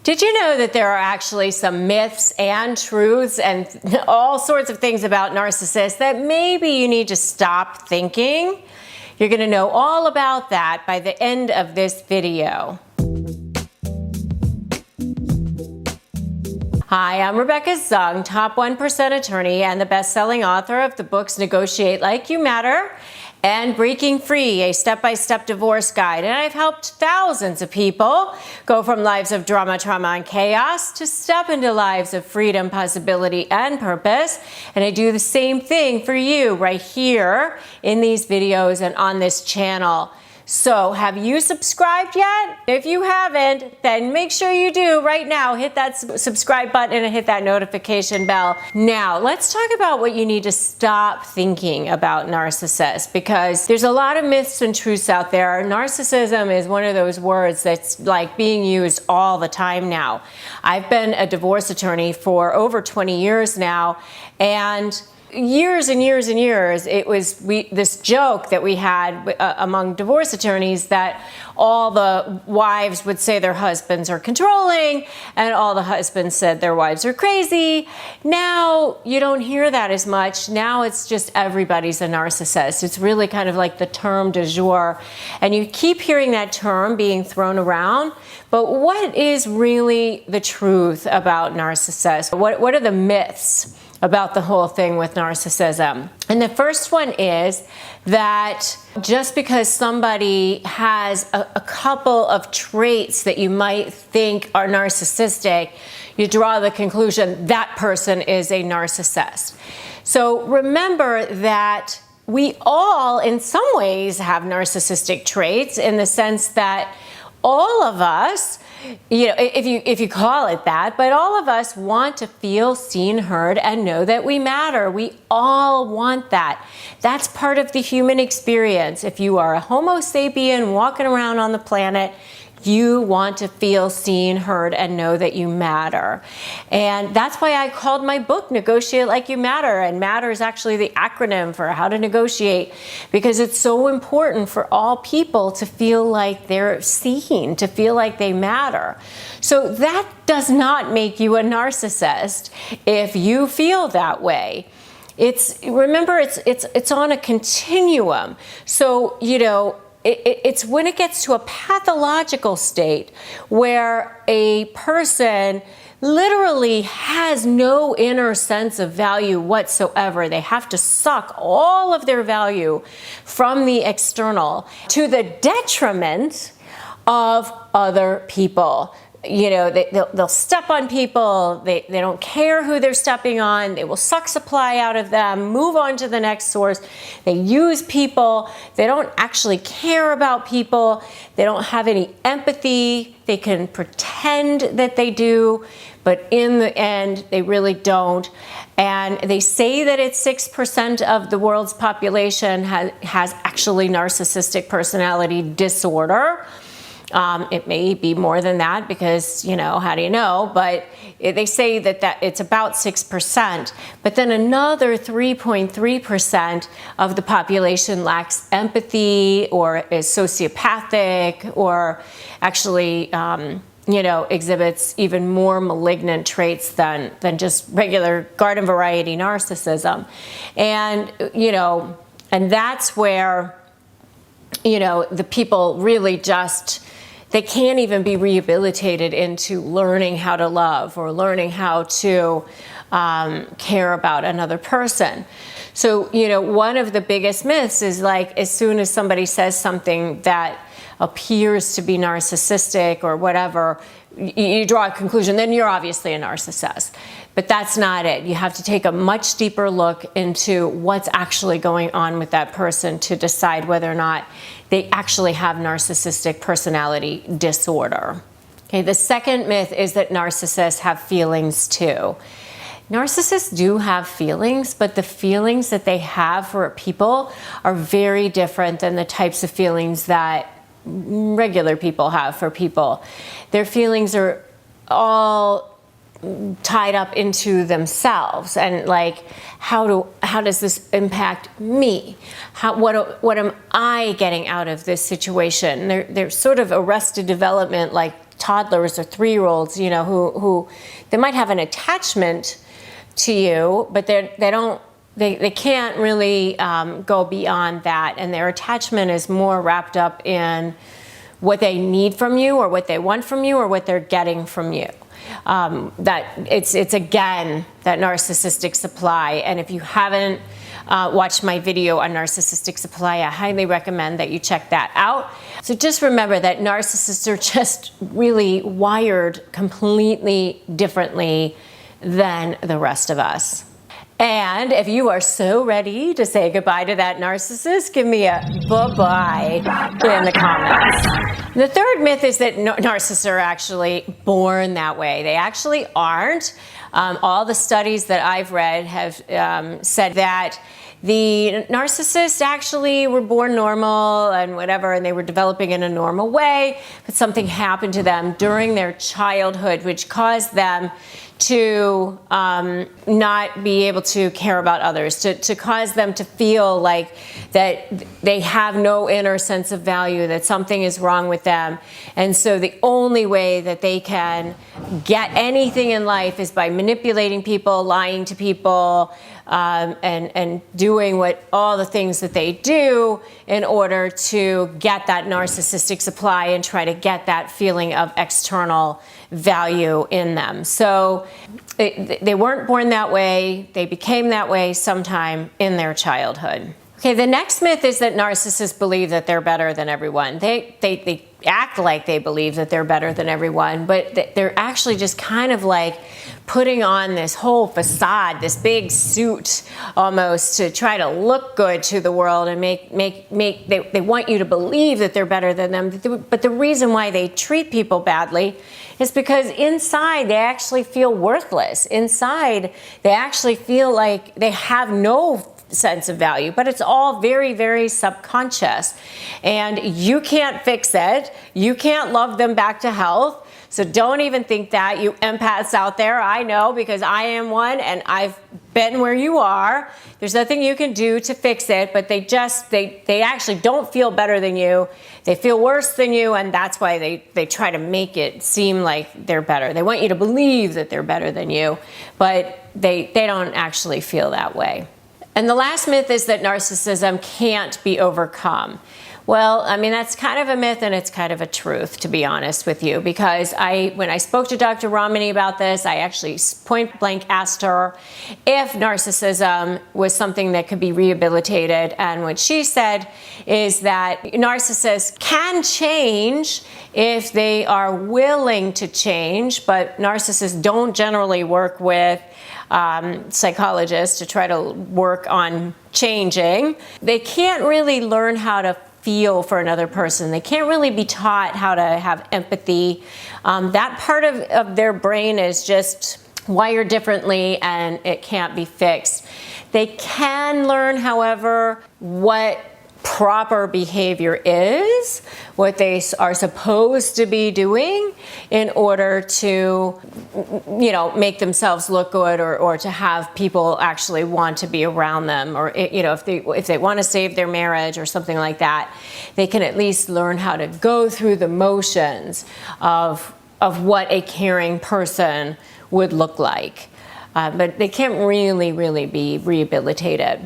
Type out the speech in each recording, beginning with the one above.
Did you know that there are actually some myths and truths and all sorts of things about narcissists that maybe you need to stop thinking? You're going to know all about that by the end of this video. Hi, I'm Rebecca Zung, top 1% attorney and the best-selling author of the books Negotiate Like You Matter and Breaking Free, a step-by-step divorce guide. And I've helped thousands of people go from lives of drama, trauma, and chaos to step into lives of freedom, possibility, and purpose. And I do the same thing for you right here in these videos and on this channel. So have you subscribed yet? If you haven't, then make sure you do right now. Hit that subscribe button and hit that notification bell. Now, let's talk about what you need to stop thinking about narcissists, because there's a lot of myths and truths out there. Narcissism is one of those words that's like being used all the time now. I've been a divorce attorney for over 20 years now, and years and years and years, it was this joke that we had among divorce attorneys that all the wives would say their husbands are controlling and all the husbands said their wives are crazy. Now you don't hear that as much. Now it's just everybody's a narcissist. It's really kind of like the term du jour. And you keep hearing that term being thrown around. But what is really the truth about narcissists? What are the myths about the whole thing with narcissism? And the first one is that just because somebody has a couple of traits that you might think are narcissistic, you draw the conclusion that person is a narcissist. So remember that we all, in some ways, have narcissistic traits, in the sense that all of us, you know, if you call it that, but all of us want to feel seen, heard, and know that we matter. We all want that. That's part of the human experience. If you are a Homo sapien walking around on the planet, you want to feel seen, heard, and know that you matter. And that's why I called my book Negotiate Like You Matter. And matter is actually the acronym for how to negotiate, because it's so important for all people to feel like they're seen, to feel like they matter. So that does not make you a narcissist if you feel that way. Remember, it's on a continuum. So, you know, it's when it gets to a pathological state where a person literally has no inner sense of value whatsoever. They have to suck all of their value from the external to the detriment of other people. You know, they'll step on people, they don't care who they're stepping on, they will suck supply out of them, move on to the next source. They use people, they don't actually care about people, they don't have any empathy, they can pretend that they do, but in the end, they really don't. And they say that it's 6% of the world's population has actually narcissistic personality disorder. It may be more than that, because, you know, how do you know? But they say that it's about 6%. But then another 3.3% of the population lacks empathy, or is sociopathic, or actually, you know, exhibits even more malignant traits than just regular garden variety narcissism. And, you know, and that's where, you know, the people really just, they can't even be rehabilitated into learning how to love or learning how to care about another person. So, you know, one of the biggest myths is, like, as soon as somebody says something that appears to be narcissistic or whatever, you draw a conclusion, then you're obviously a narcissist. But that's not it. You have to take a much deeper look into what's actually going on with that person to decide whether or not they actually have narcissistic personality disorder. Okay, the second myth is that narcissists have feelings too. Narcissists do have feelings, but the feelings that they have for people are very different than the types of feelings that regular people have for people. Their feelings are all tied up into themselves, and like, how does this impact me? What am I getting out of this situation? They're sort of arrested development, like toddlers or 3-year-olds, you know, who they might have an attachment to you, but they can't really go beyond that, and their attachment is more wrapped up in what they need from you, or what they want from you, or what they're getting from you. That it's again that narcissistic supply. And if you haven't watched my video on narcissistic supply, I highly recommend that you check that out. So just remember that narcissists are just really wired completely differently than the rest of us. And if you are so ready to say goodbye to that narcissist, give me a bye-bye in the comments. The third myth is that narcissists are actually born that way. They actually aren't. All the studies that I've read have said that the narcissists actually were born normal and whatever, and they were developing in a normal way, but something happened to them during their childhood which caused them to not be able to care about others, to cause them to feel like that they have no inner sense of value, that something is wrong with them. And so the only way that they can get anything in life is by manipulating people, lying to people, and doing all the things that they do in order to get that narcissistic supply and try to get that feeling of external value in them. So they weren't born that way. They became that way sometime in their childhood. Okay, the next myth is that narcissists believe that they're better than everyone. They act like they believe that they're better than everyone, but they're actually just kind of like putting on this whole facade, this big suit almost, to try to look good to the world and they want you to believe that they're better than them. But the reason why they treat people badly is because inside they actually feel worthless. Inside they actually feel like they have no sense of value, but it's all very, very subconscious, and you can't fix it. You can't love them back to health. So don't even think that, you empaths out there. I know, because I am one and I've been where you are. There's nothing you can do to fix it, but they actually don't feel better than you. They feel worse than you, and that's why they try to make it seem like they're better. They want you to believe that they're better than you, but they don't actually feel that way. And the last myth is that narcissism can't be overcome. Well, I mean, that's kind of a myth and it's kind of a truth, to be honest with you, because when I spoke to Dr. Ramani about this, I actually point blank asked her if narcissism was something that could be rehabilitated. And what she said is that narcissists can change if they are willing to change, but narcissists don't generally work with psychologists to try to work on changing. They can't really learn how to feel for another person. They can't really be taught how to have empathy. That part of their brain is just wired differently and it can't be fixed. They can learn, however, what proper behavior is, what they are supposed to be doing in order to, make themselves look good, or to have people actually want to be around them, or, if they want to save their marriage or something like that, they can at least learn how to go through the motions of what a caring person would look like. But they can't really be rehabilitated.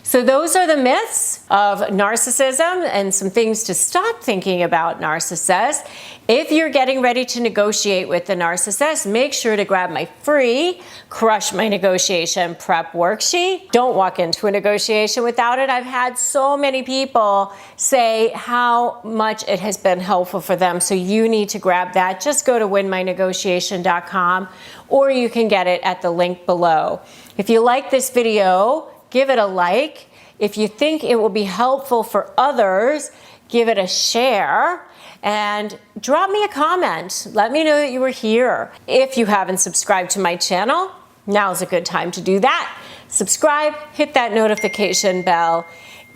So those are the myths of narcissism and some things to stop thinking about narcissists. If you're getting ready to negotiate with the narcissist, make sure to grab my free Crush My Negotiation Prep worksheet. Don't walk into a negotiation without it. I've had so many people say how much it has been helpful for them. So you need to grab that. Just go to winmynegotiation.com, or you can get it at the link below. If you like this video, give it a like. If you think it will be helpful for others, give it a share and drop me a comment. Let me know that you were here. If you haven't subscribed to my channel, now's a good time to do that. Subscribe, hit that notification bell.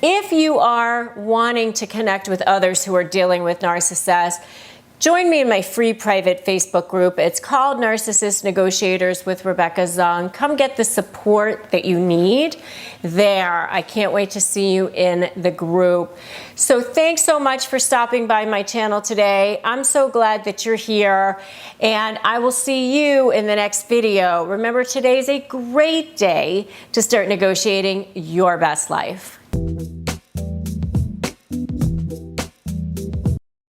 If you are wanting to connect with others who are dealing with narcissists, join me in my free private Facebook group. It's called Narcissist Negotiators with Rebecca Zung. Come get the support that you need there. I can't wait to see you in the group. So thanks so much for stopping by my channel today. I'm so glad that you're here, and I will see you in the next video. Remember, today's a great day to start negotiating your best life.